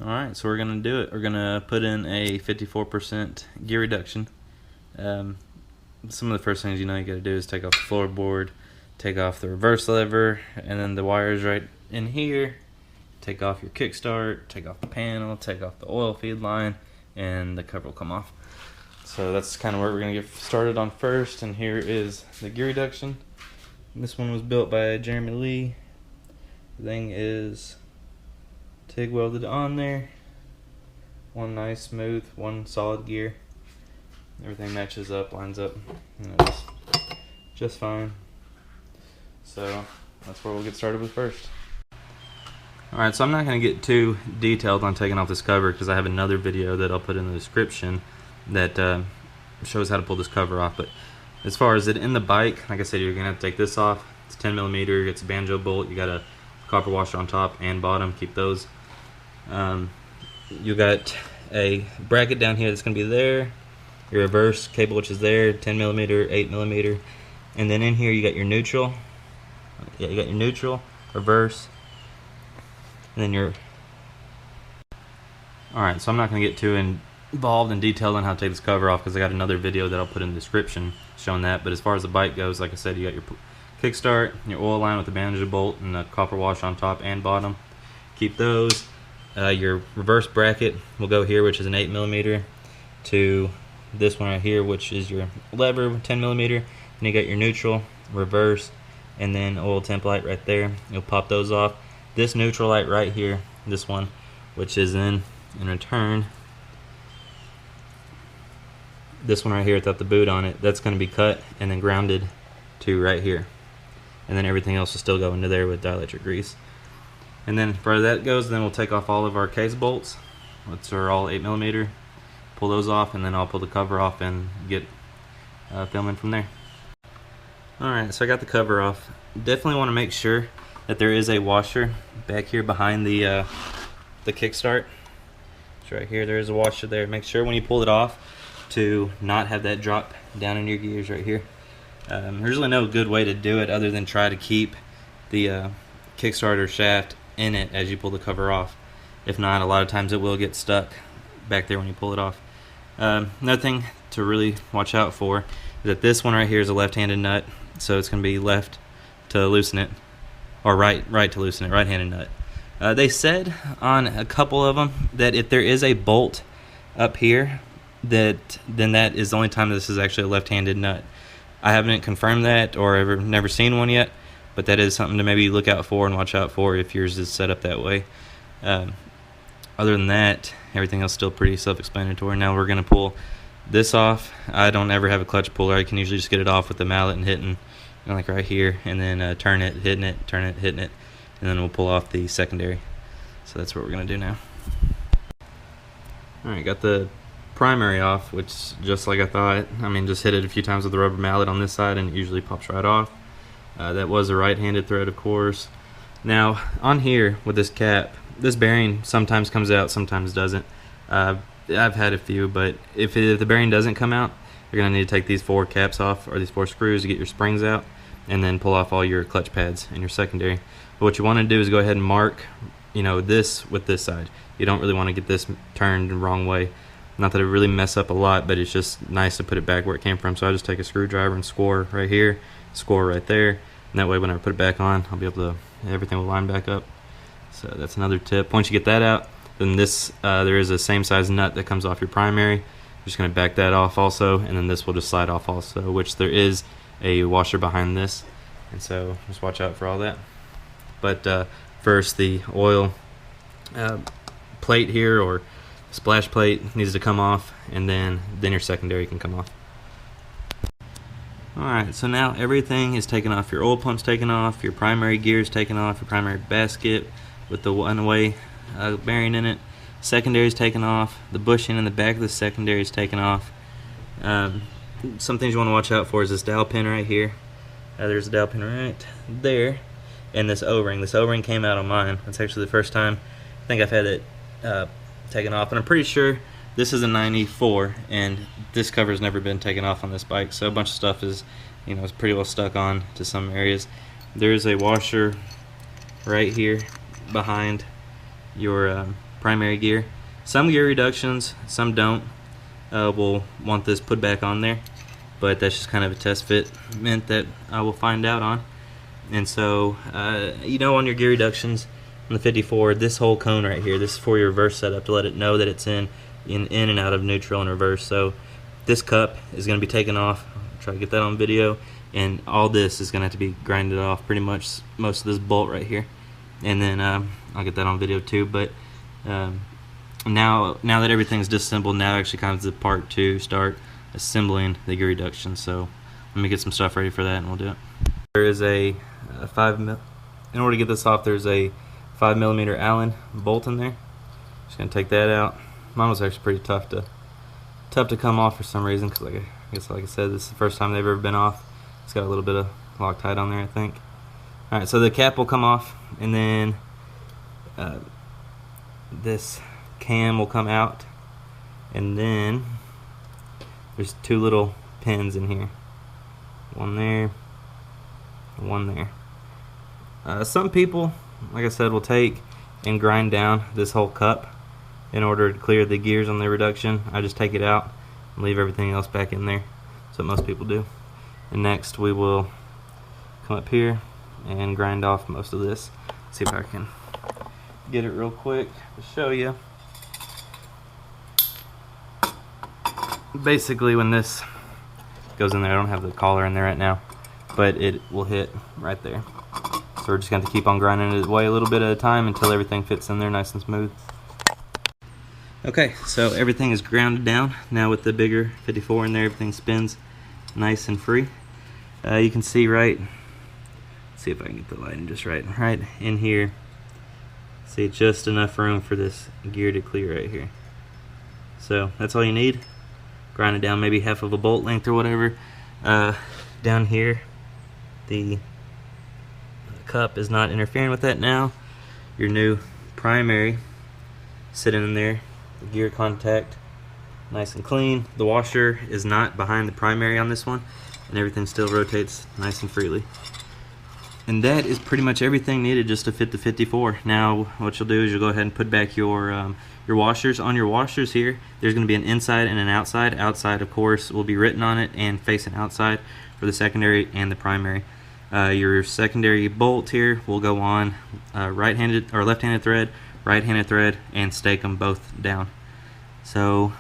Alright, so we're going to do it. We're going to put in a 54% gear reduction. Some of the first things you got to do is take off the floorboard, take off the reverse lever, and then the wires right in here. Take off your kickstart, take off the panel, take off the oil feed line, and the cover will come off. So that's kind of where we're going to get started on first, and here is the gear reduction. This one was built by Jeremy Lee. The thing is TIG welded on there. One nice smooth, one solid gear. Everything matches up, lines up, just fine. So that's where we'll get started with first. Alright, so I'm not going to get too detailed on taking off this cover because I have another video that I'll put in the description that shows how to pull this cover off. But as far as it in the bike, like I said, you're going to have to take this off. It's 10mm, it's a banjo bolt, you got a copper washer on top and bottom, keep those. You got a bracket down here that's going to be there, your reverse cable which is there, 10mm, 8mm, and then in here you got your neutral. Yeah, you got your neutral, reverse, and then your... Alright, so I'm not going to get too involved and detailed on how to take this cover off because I got another video that I'll put in the description showing that. But as far as the bike goes, like I said, you got your kickstart, your oil line with the banjo bolt and the copper wash on top and bottom. Keep those. Your reverse bracket will go here, which is an 8mm, to this one right here, which is your lever, 10mm. And you got your neutral, reverse, and then oil temp light right there. You'll pop those off. This neutral light right here, this one, which is in return, this one right here without the boot on it, that's going to be cut and then grounded to right here. And then everything else will still go into there with dielectric grease. And then for that goes, then we'll take off all of our case bolts, which are all 8mm, pull those off, and then I'll pull the cover off and get filming from there. Alright, so I got the cover off. Definitely want to make sure that there is a washer back here behind the kickstart. It's right here, there is a washer there. Make sure when you pull it off to not have that drop down in your gears right here. There's really no good way to do it other than try to keep the Kickstarter shaft in it as you pull the cover off. If not, a lot of times it will get stuck back there when you pull it off. Another thing to really watch out for is that this one right here is a left-handed nut, so it's going to be left to loosen it, or right to loosen it, right-handed nut. They said on a couple of them that if there is a bolt up here, then that is the only time this is actually a left-handed nut. I haven't confirmed that or never seen one yet, but that is something to maybe look out for and watch out for if yours is set up that way. Other than that, everything else is still pretty self-explanatory. Now we're going to pull this off. I don't ever have a clutch puller. I can usually just get it off with the mallet and hitting, like right here, and then turn it, hitting it, turn it, hitting it, and then we'll pull off the secondary. So that's what we're going to do now. Alright, got the primary off, which just like I thought. I mean, just hit it a few times with the rubber mallet on this side and it usually pops right off. That was a right-handed thread, of course. Now on here with this cap, this bearing sometimes comes out, sometimes doesn't. I've had a few, but if the bearing doesn't come out, you're going to need to take these 4 caps off, or these 4 screws, to get your springs out, and then pull off all your clutch pads and your secondary. But what you want to do is go ahead and mark, this with this side. You don't really want to get this turned the wrong way. Not that it really mess up a lot, but it's just nice to put it back where it came from. So I just take a screwdriver and score right here, score right there, and that way when I put it back on, I'll be able to, everything will line back up. So that's another tip. Once you get that out, then this, there is a same size nut that comes off your primary. You're just going to back that off also, and then this will just slide off also, which there is a washer behind this, and so just watch out for all that. But first, the oil plate here, or splash plate, needs to come off, and then your secondary can come off. Alright, so now everything is taken off. Your oil pump's taken off, your primary gear is taken off, your primary basket with the one-way bearing in it, secondary is taken off, the bushing in the back of the secondary is taken off. Some things you want to watch out for is this dowel pin right here. There's a dowel pin right there, and this O-ring. This O-ring came out on mine. That's actually the first time I think I've had it taken off, and I'm pretty sure this is a 94, and this cover's never been taken off on this bike, so a bunch of stuff is, is pretty well stuck on to some areas. There's a washer right here behind your primary gear. Some gear reductions, some don't, will want this put back on there, but that's just kind of a test fit meant that I will find out on. And so, you know, on your gear reductions on the 54, this whole cone right here, this is for your reverse setup to let it know that it's in and out of neutral and reverse. So this cup is going to be taken off. I'll try to get that on video, and all this is going to have to be grinded off, pretty much most of this bolt right here, and then I'll get that on video too. But now that everything's disassembled, now actually comes the part to start assembling the gear reduction. So let me get some stuff ready for that and we'll do it. There is a 5mm. In order to get this off, there's a 5mm Allen bolt in there. Just gonna take that out. Mine was actually pretty tough to come off for some reason, because like I said, this is the first time they've ever been off. It's got a little bit of Loctite on there, I think. Alright, so the cap will come off, and then this cam will come out, and then there's two little pins in here. One there, one there. Some people, like I said, will take and grind down this whole cup in order to clear the gears on the reduction. I just take it out and leave everything else back in there. That's what most people do. And next we will come up here and grind off most of this. See if I can get it real quick to show you. Basically, when this goes in there, I don't have the collar in there right now, but it will hit right there. So we're just going to keep on grinding it away a little bit at a time until everything fits in there nice and smooth. Okay, so everything is grounded down. Now with the bigger 54 in there, everything spins nice and free. You can see let's see if I can get the lighting just right in here. See, just enough room for this gear to clear right here. So that's all you need. Grind it down maybe half of a bolt length or whatever. Down here, the cup is not interfering with that now. Your new primary sitting in there. The gear contact nice and clean. The washer is not behind the primary on this one, and everything still rotates nice and freely. And that is pretty much everything needed just to fit the 54. Now what you'll do is you'll go ahead and put back your washers. On your washers here, there's going to be an inside and an outside. Outside, of course, will be written on it and facing outside for the secondary and the primary. Your secondary bolt here will go on right-handed or left-handed thread, right-handed thread, and stake them both down. So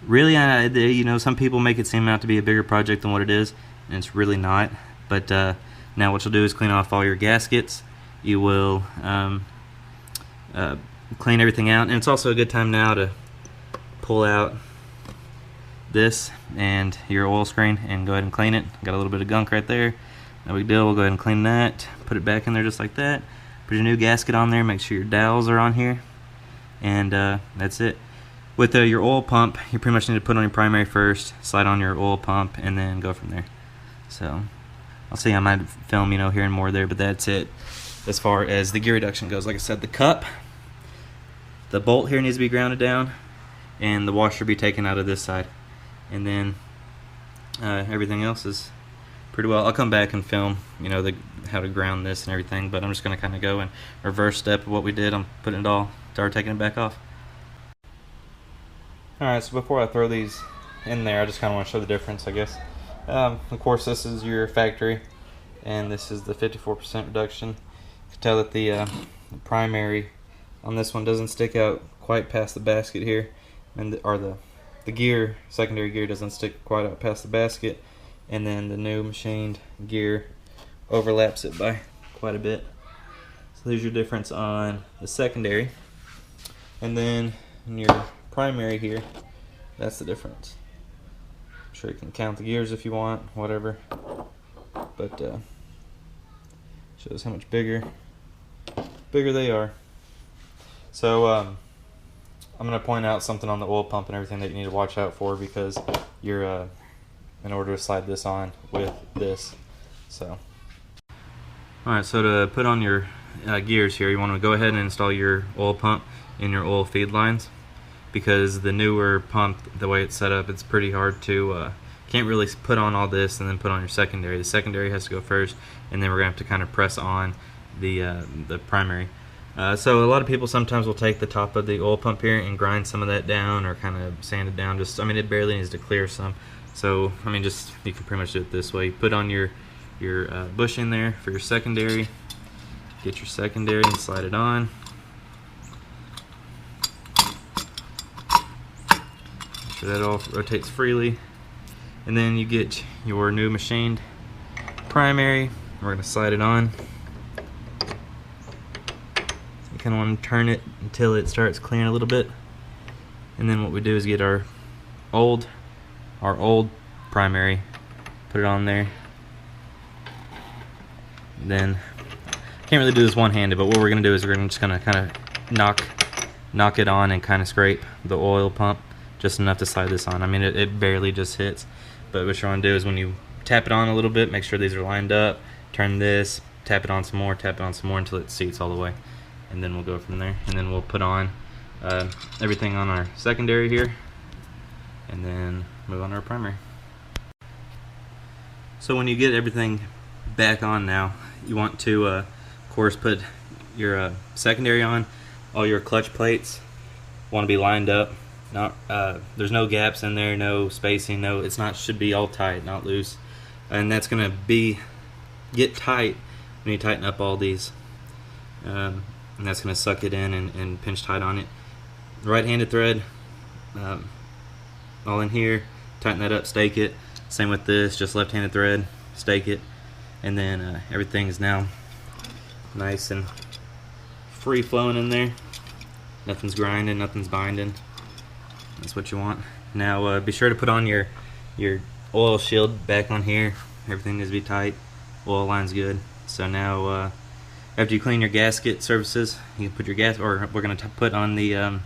really, you know, some people make it seem out to be a bigger project than what it is, and it's really not. But now what you'll do is clean off all your gaskets. You will clean everything out, and it's also a good time now to pull out this and your oil screen and go ahead and clean it. Got a little bit of gunk right there. No big deal. We'll go ahead and clean that. Put it back in there just like that. Put your new gasket on there. Make sure your dowels are on here, and that's it. With your oil pump, you pretty much need to put on your primary first, slide on your oil pump, and then go from there. So I'll see. I might film, you know, here and more there, but that's it as far as the gear reduction goes. Like I said, the cup, the bolt here needs to be grounded down, and the washer be taken out of this side, and then everything else is pretty well. I'll come back and film, you know, how to ground this and everything, but I'm just going to kind of go in reverse step of what we did. I'm putting it all, start taking it back off. Alright, so before I throw these in there, I just kind of want to show the difference, I guess. Of course, this is your factory, and this is the 54% reduction. You can tell that the primary on this one doesn't stick out quite past the basket here, and the gear, secondary gear, doesn't stick quite out past the basket, and then the new machined gear overlaps it by quite a bit. So there's your difference on the secondary, and then in your primary here, that's the difference. I'm sure you can count the gears if you want, whatever, but shows how much bigger they are. So I'm going to point out something on the oil pump and everything that you need to watch out for, because you're in order to slide this on with this. So alright, so to put on your gears here, you want to go ahead and install your oil pump in your oil feed lines, because the newer pump, the way it's set up, it's pretty hard to can't really put on all this and then put on your secondary. The secondary has to go first, and then we're going to have to kind of press on the primary. So a lot of people sometimes will take the top of the oil pump here and grind some of that down, or kind of sand it down. Just, I mean, it barely needs to clear some. So I mean, just, you can pretty much do it this way. You put on your bushing there for your secondary. Get your secondary and slide it on. Make sure that all rotates freely. And then you get your new machined primary. We're going to slide it on. You kind of want to turn it until it starts clearing a little bit. And then what we do is get our old primary, put it on there. And then, can't really do this one-handed, but what we're going to do is we're just going to kind of knock it on and kind of scrape the oil pump just enough to slide this on. I mean, it barely just hits, but what you want to do is when you tap it on a little bit, make sure these are lined up, turn this, tap it on some more, tap it on some more until it seats all the way, and then we'll go from there. And then we'll put on everything on our secondary here, and then move on to our primary. So when you get everything back on now, you want to of course put your secondary on. All your clutch plates want to be lined up. Not there's no gaps in there, no spacing, no, it's not, should be all tight, not loose. And that's going to get tight when you tighten up all these, and that's going to suck it in and pinch tight on it. Right-handed thread, all in here, tighten that up, stake it. Same with this, just left-handed thread, stake it, and then everything is now nice and free flowing in there. Nothing's grinding, nothing's binding. That's what you want. Now be sure to put on your oil shield back on here. Everything needs to be tight. Oil line's good. So now after you clean your gasket surfaces, you can put your we're going to put on the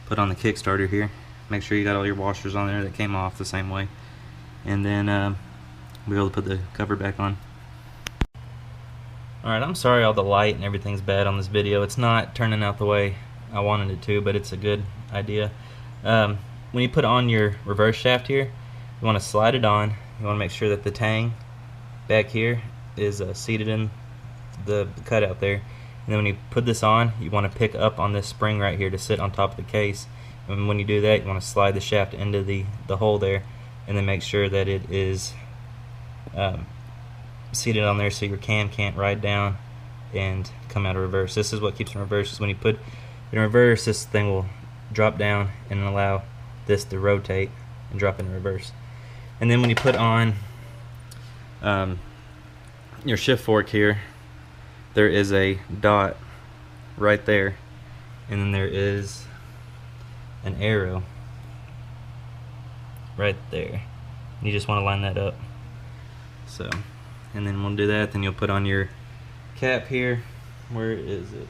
kickstarter here. Make sure you got all your washers on there that came off the same way, and then we'll be able to put the cover back on. Alright, I'm sorry all the light and everything's bad on this video. It's not turning out the way I wanted it to, but it's a good idea. When you put on your reverse shaft here, you want to slide it on. You want to make sure that the tang back here is seated in the cutout there. And then when you put this on, you want to pick up on this spring right here to sit on top of the case. And when you do that, you want to slide the shaft into the hole there, and then make sure that it is seated on there so your cam can't ride down and come out of reverse. This is what keeps in reverse, is when you put it in reverse, this thing will drop down and allow this to rotate and drop in reverse. And then when you put on your shift fork here, there is a dot right there, and then there is an arrow right there. You just want to line that up. So, and then we'll do that. Then you'll put on your cap here. Where is it?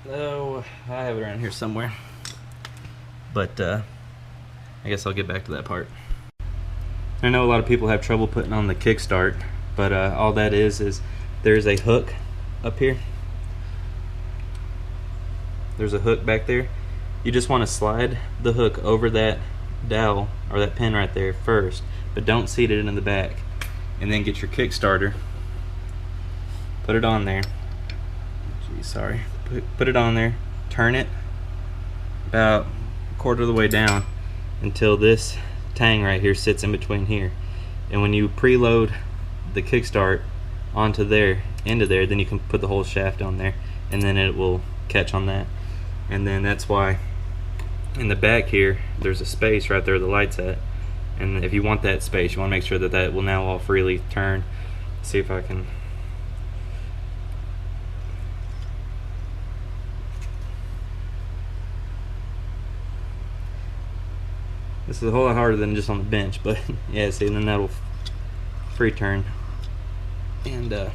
Oh, I have it around here somewhere. But I guess I'll get back to that part. I know a lot of people have trouble putting on the kickstart, but all that is there's a hook up here. There's a hook back there. You just want to slide the hook over that dowel or that pin right there first, but don't seat it in the back. And then get your kickstarter, put it on there. Geez, sorry. Put it on there, turn it about a quarter of the way down until this tang right here sits in between here. And when you preload the kickstart onto there, into there, then you can put the whole shaft on there, and then it will catch on that. And then that's why in the back here there's a space right there the light's at, and if you want that space, you want to make sure that that will now all freely turn. See if I can. This is a whole lot harder than just on the bench, but yeah, see, and then that'll free turn, and that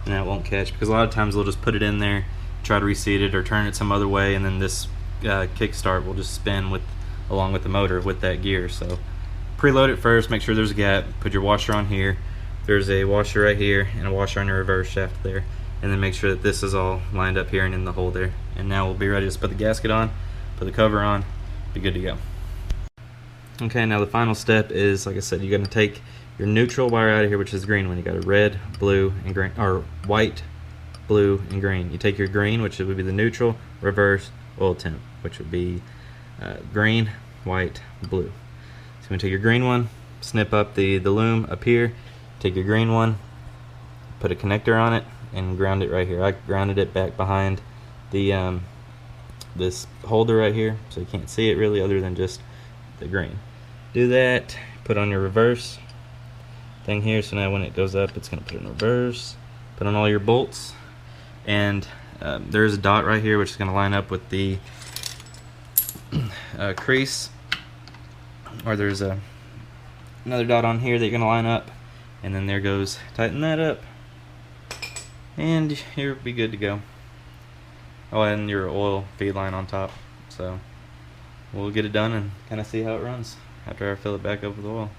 won't catch, because a lot of times they'll just put it in there, try to reseat it or turn it some other way, and then this kickstart will just spin along with the motor with that gear. So preload it first, make sure there's a gap, put your washer on here, there's a washer right here and a washer on your reverse shaft there, and then make sure that this is all lined up here and in the hole there. And now we'll be ready to put the gasket on, put the cover on, be good to go. Okay, now the final step is, like I said, you're going to take your neutral wire out of here, which is the green one. You got a red, blue, and green, or white, blue, and green. You take your green, which would be the neutral, reverse, oil temp, which would be green, white, blue. So you want to take your green one, snip up the loom up here, take your green one, put a connector on it, and ground it right here. I grounded it back behind the this holder right here, so you can't see it really other than just the green. Do that, put on your reverse thing here, so now when it goes up it's going to put it in reverse. Put on all your bolts, and there's a dot right here which is going to line up with the crease, or there's another dot on here that you're going to line up, and then there goes, tighten that up, and you'll be good to go. Oh, and your oil feed line on top. So we'll get it done and kind of see how it runs after I fill it back up with oil.